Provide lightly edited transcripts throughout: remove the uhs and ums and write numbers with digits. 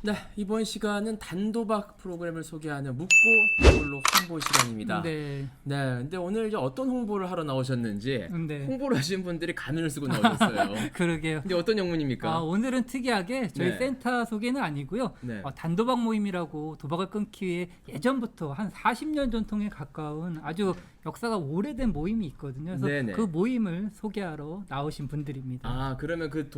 네, 이번 시간은 단도박 프로그램을 소개하는 묻고 더블로 홍보 시간입니다. 네. 네, 근데 오늘 이제 어떤 홍보를 하러 나오셨는지 네. 홍보를 하신 분들이 가면을 쓰고 나오셨어요. 그러게요. 근데 어떤 영문입니까? 오늘은 특이하게 저희 네. 센터 소개는 아니고요. 네. 단도박 모임이라고 도박을 끊기 위해 예전부터 한 40년 전통에 가까운 아주 역사가 오래된 모임이 있거든요. 그래서 네네. 그 모임을 소개하러 나오신 분들입니다. 아, 그러면 그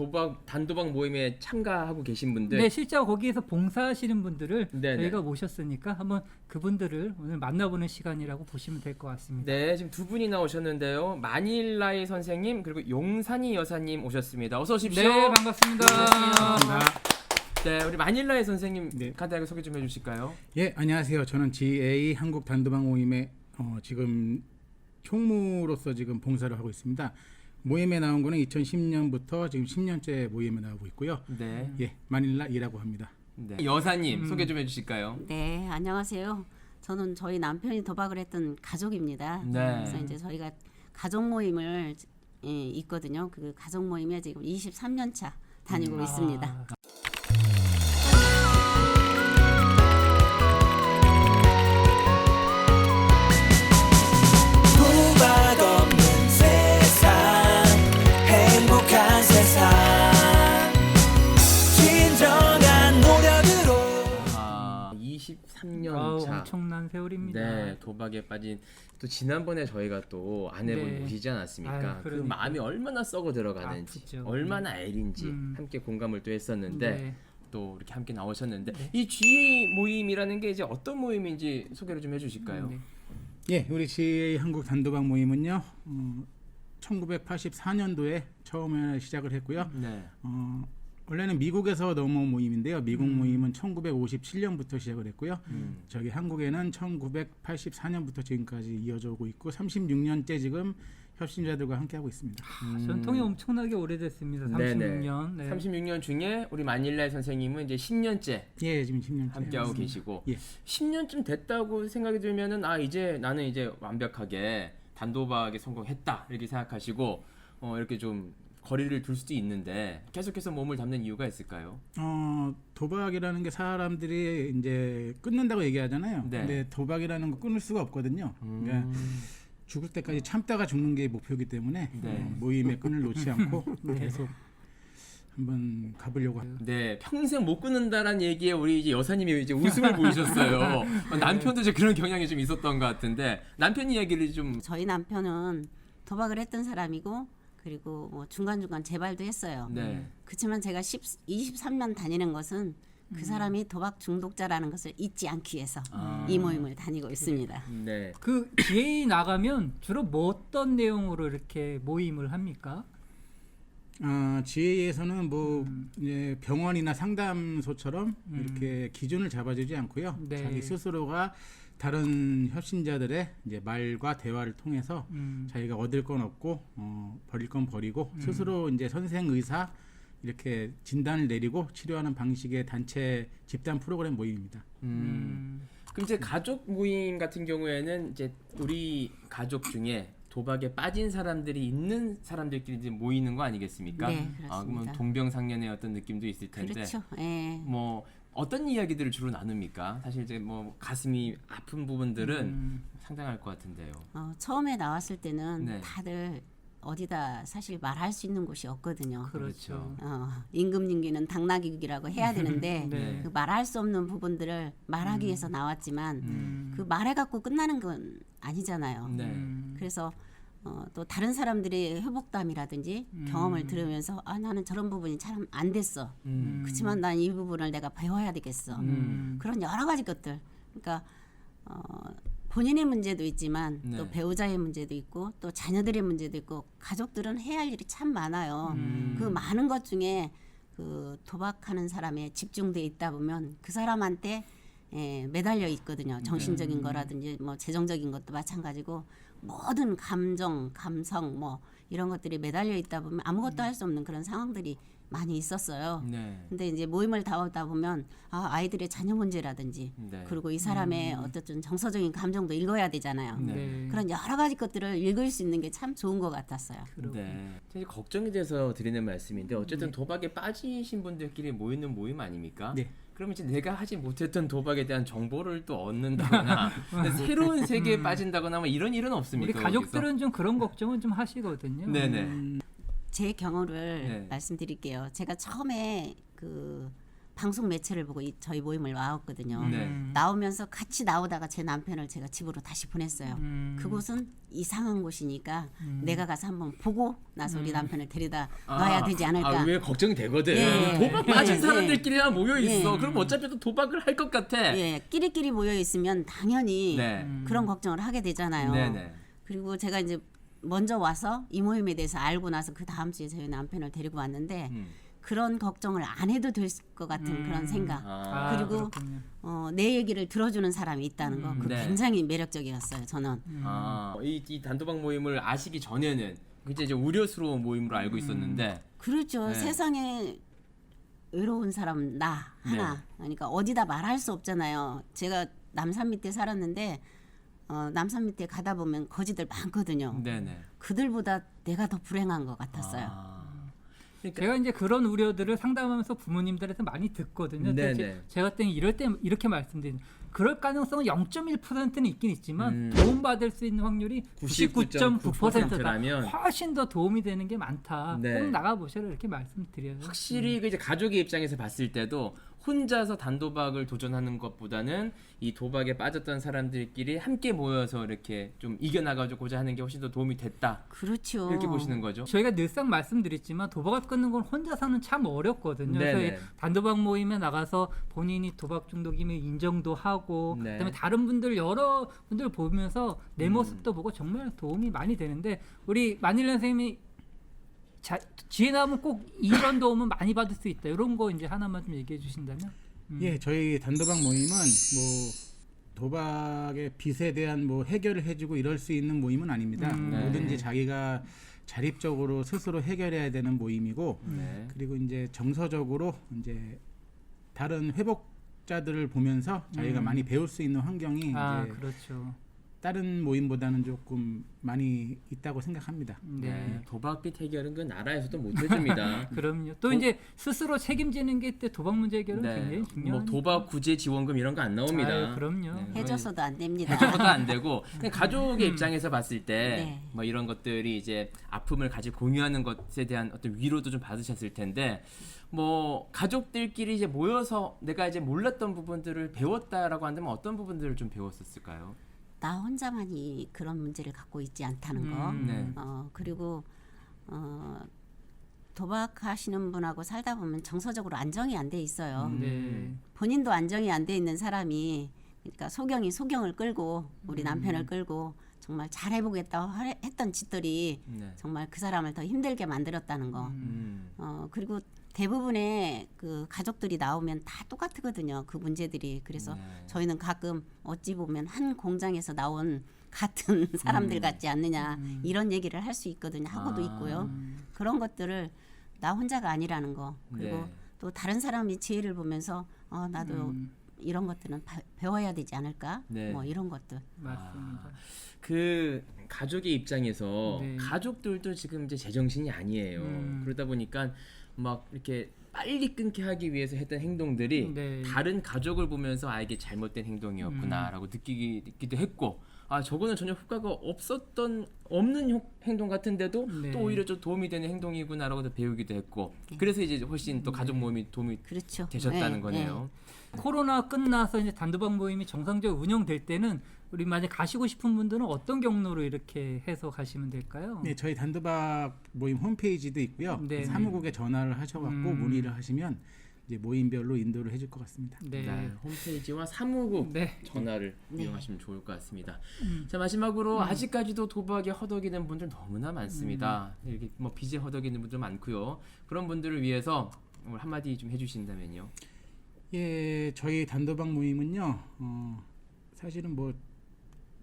단도박 모임에 참가하고 계신 분들? 네, 실제로 거기에서 봉사하시는 분들을 네네. 저희가 모셨으니까 한번 그분들을 오늘 만나보는 시간이라고 보시면 될 것 같습니다. 네, 지금 두 분이 나오셨는데요. 마닐라의 선생님 그리고 용산이 여사님 오셨습니다. 어서 오십시오. 네, 반갑습니다. 네. 네, 우리 마닐라의 선생님 네. 간단하게 소개 좀 해주실까요? 예, 안녕하세요. 저는 GA 한국 단도박 모임의 지금 총무로서 지금 봉사를 하고 있습니다. 모임에 나온 거는 2010년부터 지금 10년째 모임에 나오고 있고요. 네. 예, 마닐라 이라고 합니다. 네. 여사님 소개 좀 해주실까요? 네, 안녕하세요. 저는 저희 남편이 도박을 했던 가족입니다. 네. 그래서 이제 저희가 가족 모임을 있거든요. 그 가족 모임에 지금 23년 차 다니고 있습니다. 도박 없는 세상 행복한 세상 진정한 노력으로 23년 차. 엄청난 세월입니다. 네, 도박에 빠진 또 지난번에 저희가 또 아내분 네. 모시지 않았습니까? 아유, 그 그러니까요. 마음이 얼마나 썩어 들어가는지, 아프죠. 얼마나 애린지 함께 공감을 또 했었는데 네. 또 이렇게 함께 나오셨는데 네. 이 GA 모임이라는 게 이제 어떤 모임인지 소개를 좀 해주실까요? 네. 예, 우리 GA 한국 단도박 모임은요. 1984년도에 처음에 시작을 했고요. 네. 원래는 미국에서 넘어온 모임인데요. 미국 모임은 1957년부터 시작을 했고요. 저기 한국에는 1984년부터 지금까지 이어져 오고 있고 36년째 지금 협신자들과 함께 하고 있습니다. 전통이 엄청나게 오래됐습니다. 네네. 36년. 네. 36년 중에 우리 마닐라 선생님은 이제 10년째 예, 지금 10년째 함께하고 계시고 예. 10년쯤 됐다고 생각이 들면은 이제 나는 이제 완벽하게 단도박에 성공했다 이렇게 생각하시고 이렇게 좀 거리를 둘 수도 있는데 계속해서 몸을 담는 이유가 있을까요? 도박이라는 게 사람들이 이제 끊는다고 얘기하잖아요. 네. 근데 도박이라는 거 끊을 수가 없거든요. 그러니까 죽을 때까지 참다가 죽는 게 목표이기 때문에 네. 모임의 끈을 놓지 않고 계속 한번 가보려고 합니다. 네, 평생 못 끊는다라는 얘기에 우리 이제 여사님이 이제 웃음을 보이셨어요. 남편도 이제 그런 경향이 좀 있었던 것 같은데 남편 이야기를 좀 저희 남편은 도박을 했던 사람이고 그리고 뭐 중간중간 재발도 했어요. 네. 그렇지만 제가 23년 다니는 것은 그 사람이 도박 중독자라는 것을 잊지 않기 위해서 이 모임을 다니고 있습니다. 네. 그 GA 나가면 주로 뭐 어떤 내용으로 이렇게 모임을 합니까? GA에서는 뭐 이제 병원이나 상담소처럼 이렇게 기준을 잡아주지 않고요. 네. 자기 스스로가 다른 협신자들의 이제 말과 대화를 통해서 자기가 얻을 건 얻고 버릴 건 버리고 스스로 이제 선생 의사 이렇게 진단을 내리고 치료하는 방식의 단체 집단 프로그램 모임입니다. 그럼 이제 가족 모임 같은 경우에는 이제 우리 가족 중에 도박에 빠진 사람들이 있는 사람들끼리 이제 모이는 거 아니겠습니까? 네, 그렇습니다. 그러면 동병상련의 어떤 느낌도 있을 텐데. 그렇죠. 예. 뭐 어떤 이야기들을 주로 나눕니까? 사실 이제 뭐 가슴이 아픈 부분들은 상당할 것 같은데요. 처음에 나왔을 때는 네. 다들 어디다 사실 말할 수 있는 곳이 없거든요. 그렇죠. 임금님기는 당나귀기라고 해야 되는데 네. 그 말할 수 없는 부분들을 말하기 위해서 나왔지만 그 말해갖고 끝나는 건 아니잖아요. 네. 그래서 또 다른 사람들의 회복담이라든지 경험을 들으면서 나는 저런 부분이 잘 안 됐어. 그렇지만 난 이 부분을 내가 배워야 되겠어. 그런 여러 가지 것들. 그러니까 본인의 문제도 있지만 네. 또 배우자의 문제도 있고 또 자녀들의 문제도 있고 가족들은 해야 할 일이 참 많아요. 그 많은 것 중에 그 도박하는 사람에 집중돼 있다 보면 그 사람한테 매달려 있거든요. 정신적인 거라든지 뭐 재정적인 것도 마찬가지고 모든 감정, 감성 뭐 이런 것들이 매달려 있다 보면 아무것도 할 수 없는 그런 상황들이 많이 있었어요. 네. 근데 이제 모임을 다오다 보면 아이들의 자녀 문제라든지 네. 그리고 이 사람의 어떤 정서적인 감정도 읽어야 되잖아요. 네. 그런 여러 가지 것들을 읽을 수 있는 게 참 좋은 것 같았어요. 네. 사실 걱정이 돼서 드리는 말씀인데 어쨌든 도박에 빠지신 분들끼리 모이는 모임 아닙니까? 네. 그러면 이제 내가 하지 못했던 도박에 대한 정보를 또 얻는다거나 새로운 세계에 빠진다거나 뭐 이런 일은 없습니까? 우리 가족들은 좀 그런 걱정은 좀 하시거든요. 네네. 제 경우를 네. 말씀드릴게요. 제가 처음에 그 방송 매체를 보고 저희 모임을 나왔거든요. 네. 나오면서 같이 나오다가 제 남편을 제가 집으로 다시 보냈어요. 그곳은 이상한 곳이니까 내가 가서 한번 보고 나서 우리 남편을 데려다 놔야 되지 않을까. 왜 걱정이 되거든. 예. 도박 빠진 예. 사람들끼리만 모여 있어. 예. 그럼 어차피 또 도박을 할 것 같아. 예, 끼리끼리 모여 있으면 당연히 네. 그런 걱정을 하게 되잖아요. 네네. 그리고 제가 이제 먼저 와서 이 모임에 대해서 알고 나서 그 다음 주에 저희 남편을 데리고 왔는데 그런 걱정을 안 해도 될 것 같은 그런 생각. 그리고 내 얘기를 들어주는 사람이 있다는 거. 그 네. 굉장히 매력적이었어요. 저는. 이 단도박 모임을 아시기 전에는 굉장히 이제 우려스러운 모임으로 알고 있었는데 그렇죠. 네. 세상에 외로운 사람 나 하나. 네. 그러니까 어디다 말할 수 없잖아요. 제가 남산 밑에 살았는데 남산 밑에 가다 보면 거지들 많거든요. 네네. 그들보다 내가 더 불행한 것 같았어요. 그러니까 제가 이제 그런 우려들을 상담하면서 부모님들한테 많이 듣거든요. 네네. 제가 그때 이럴 때 이렇게 말씀드린 그럴 가능성은 0.1%는 있긴 있지만 음. 도움받을 수 있는 확률이 99.9%다. 라면 훨씬 더 도움이 되는 게 많다. 네. 꼭 나가보셔라 이렇게 말씀드려요. 확실히 그 이제 가족의 입장에서 봤을 때도 혼자서 단도박을 도전하는 것보다는 이 도박에 빠졌던 사람들끼리 함께 모여서 이렇게 좀 이겨나가고자 하는 게 훨씬 더 도움이 됐다. 그렇죠. 이렇게 보시는 거죠. 저희가 늘상 말씀드렸지만 도박을 끊는 건 혼자서는 참 어렵거든요. 네네. 그래서 단도박 모임에 나가서 본인이 도박 중독임을 인정도 하고 네. 그다음에 다른 분들 여러 분들 보면서 내 모습도 보고 정말 도움이 많이 되는데 우리 만일 선생님이 지혜 나오면 꼭 이런 도움은 많이 받을 수 있다. 이런 거 이제 하나만 좀 얘기해 주신다면. 예, 저희 단도박 모임은 뭐 도박의 빚에 대한 뭐 해결을 해주고 이럴 수 있는 모임은 아닙니다. 네. 뭐든지 자기가 자립적으로 스스로 해결해야 되는 모임이고, 네. 그리고 이제 정서적으로 이제 다른 회복자들을 보면서 자기가 많이 배울 수 있는 환경이 이제 그렇죠. 다른 모임보다는 조금 많이 있다고 생각합니다. 네. 도박빚 해결은 그 나라에서도 못 해줍니다. 그럼요. 또 이제 스스로 책임지는 게 때 도박 문제 해결은 굉장히 뭐 중요한. 도박 구제 지원금 이런 거 안 나옵니다. 아유, 그럼요. 네. 해줘서도 안 됩니다. 해줘서도 안 되고 그냥 가족의 입장에서 봤을 때 네. 뭐 이런 것들이 이제 아픔을 같이 공유하는 것에 대한 어떤 위로도 좀 받으셨을 텐데 뭐 가족들끼리 이제 모여서 내가 이제 몰랐던 부분들을 배웠다라고 한다면 어떤 부분들을 좀 배웠었을까요? 나 혼자만이 그런 문제를 갖고 있지 않다는 거. 네. 그리고 도박하시는 분하고 살다 보면 정서적으로 안정이 안 돼 있어요. 네. 본인도 안정이 안 돼 있는 사람이 그러니까 소경이 소경을 끌고 우리 남편을 끌고 정말 잘해보겠다 했던 짓들이 네. 정말 그 사람을 더 힘들게 만들었다는 거. 그리고 대부분의 그 가족들이 나오면 다 똑같거든요. 그 문제들이. 그래서 네. 저희는 가끔 어찌 보면 한 공장에서 나온 같은 사람들 같지 않느냐 이런 얘기를 할 수 있거든요. 하고도 있고요. 그런 것들을 나 혼자가 아니라는 거. 그리고 네. 또 다른 사람이 지혜를 보면서 나도 이런 것들은 배워야 되지 않을까? 네. 뭐 이런 것들. 맞습니다. 그 가족의 입장에서 네. 가족들도 지금 이제 제정신이 아니에요. 그러다 보니까 막 이렇게 빨리 끊게 하기 위해서 했던 행동들이 네. 다른 가족을 보면서 아 이게 잘못된 행동이었구나라고 느끼기도 했고 아 저거는 전혀 효과가 없는 행동 같은데도 네. 또 오히려 좀 도움이 되는 행동이구나라고 배우기도 했고 그래서 이제 훨씬 또 가족 모임이 도움이 그렇죠. 되셨다는 네, 거네요. 코로나 끝나서 이제 단도박 모임이 정상적으로 운영될 때는 우리 만약 가시고 싶은 분들은 어떤 경로로 이렇게 해서 가시면 될까요? 네, 저희 단도박 모임 홈페이지도 있고요. 네. 사무국에 전화를 하셔갖고 문의를 하시면 이제 모임별로 인도를 해줄 것 같습니다. 네. 네, 홈페이지와 사무국 네. 전화를 이용하시면 좋을 것 같습니다. 자 마지막으로 아직까지도 도박에 허덕이는 분들 너무나 많습니다. 이렇게 뭐 빚에 허덕이는 분들 많고요. 그런 분들을 위해서 오늘 한마디 좀 해주신다면요. 예, 저희 단도박 모임은요. 사실은 뭐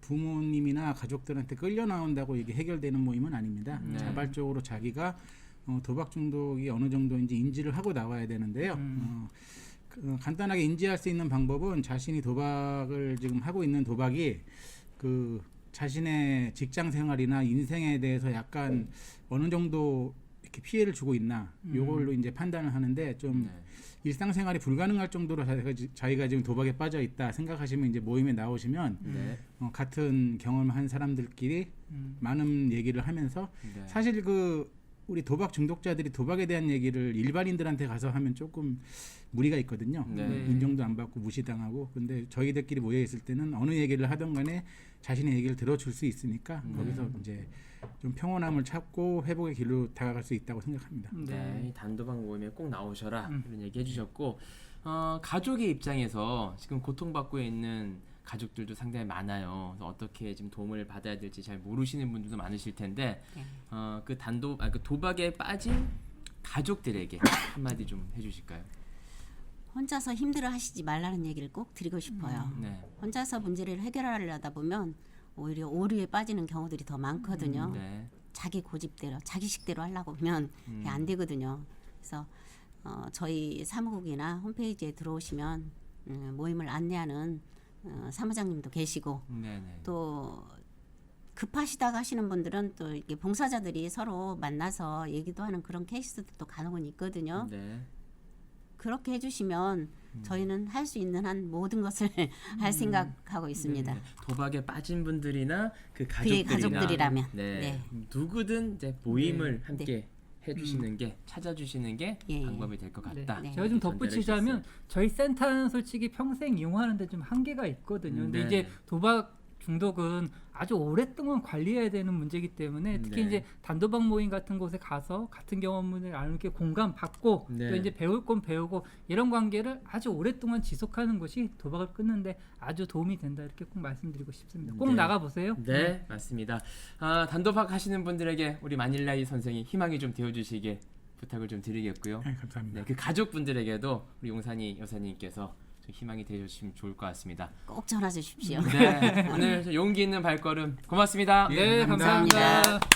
부모님이나 가족들한테 끌려 나온다고 이게 해결되는 모임은 아닙니다. 네. 자발적으로 자기가 도박 중독이 어느 정도인지 인지를 하고 나와야 되는데요. 간단하게 인지할 수 있는 방법은 자신이 도박을 지금 하고 있는 도박이 그 자신의 직장 생활이나 인생에 대해서 약간 어느 정도 이렇게 피해를 주고 있나 요걸로 이제 판단을 하는데 좀 일상생활이 불가능할 정도로 자기가 지금 도박에 빠져 있다 생각하시면 이제 모임에 나오시면 같은 경험한 사람들끼리 많은 얘기를 하면서 사실 그 우리 도박 중독자들이 도박에 대한 얘기를 일반인들한테 가서 하면 조금 무리가 있거든요. 인정도 안 받고 무시당하고. 근데 저희들끼리 모여 있을 때는 어느 얘기를 하던 간에 자신의 얘기를 들어줄 수 있으니까 거기서 이제 좀 평온함을 찾고 회복의 길로 다가갈 수 있다고 생각합니다. 네, 이 단도박 모임에 꼭 나오셔라 이런 얘기 해주셨고 가족의 입장에서 지금 고통받고 있는 가족들도 상당히 많아요. 그래서 어떻게 지금 도움을 받아야 될지 잘 모르시는 분들도 많으실 텐데 그 도박에 빠진 가족들에게 한마디 좀 해주실까요? 혼자서 힘들어하시지 말라는 얘기를 꼭 드리고 싶어요. 네. 혼자서 문제를 해결하려다 보면 오히려 오류에 빠지는 경우들이 더 많거든요. 네. 자기 고집대로, 자기식대로 하려고 하면 그게 안 되거든요. 그래서 저희 사무국이나 홈페이지에 들어오시면 모임을 안내하는 사무장님도 계시고 네네. 또 급하시다가 하시는 분들은 또 이게 봉사자들이 서로 만나서 얘기도 하는 그런 케이스들도 간혹은 있거든요. 네. 그렇게 해주시면 저희는 할 수 있는 한 모든 것을 할 생각하고 있습니다. 네. 도박에 빠진 분들이나 그 그의 가족들이라면 네. 네. 누구든 이제 모임을 함께 해주시는 게 찾아주시는 게 예, 예. 방법이 될 것 같다. 네. 제가 좀 전달해 덧붙이자면 주셨어요. 저희 센터는 솔직히 평생 이용하는데 좀 한계가 있거든요. 근데 네. 이제 도박 중독은 아주 오랫동안 관리해야 되는 문제이기 때문에 특히 네. 이제 단도박 모임 같은 곳에 가서 같은 경험을 나누게 공감 받고 네. 또 이제 배울 건 배우고 이런 관계를 아주 오랫동안 지속하는 것이 도박을 끊는데 아주 도움이 된다 이렇게 꼭 말씀드리고 싶습니다. 꼭 네. 나가 보세요. 네, 맞습니다. 단도박 하시는 분들에게 우리 마닐라이 선생이 희망이 좀 되어주시게 부탁을 좀 드리겠고요. 네, 감사합니다. 네, 그 가족분들에게도 우리 용산이 여사님께서 좀 희망이 되어주시면 좋을 것 같습니다. 꼭 전화 주십시오. 네, 오늘 용기 있는 발걸음 고맙습니다. 네, 감사합니다. 감사합니다.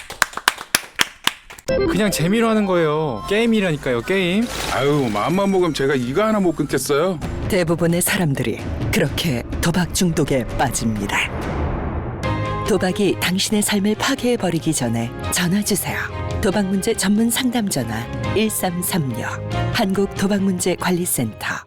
그냥 재미로 하는 거예요. 게임이라니까요, 게임. 아유, 마음만 먹으면 제가 이거 하나 못 끊겠어요. 대부분의 사람들이 그렇게 도박 중독에 빠집니다. 도박이 당신의 삶을 파괴해버리기 전에 전화 주세요. 도박 문제 전문 상담 전화 1336 한국도박문제관리센터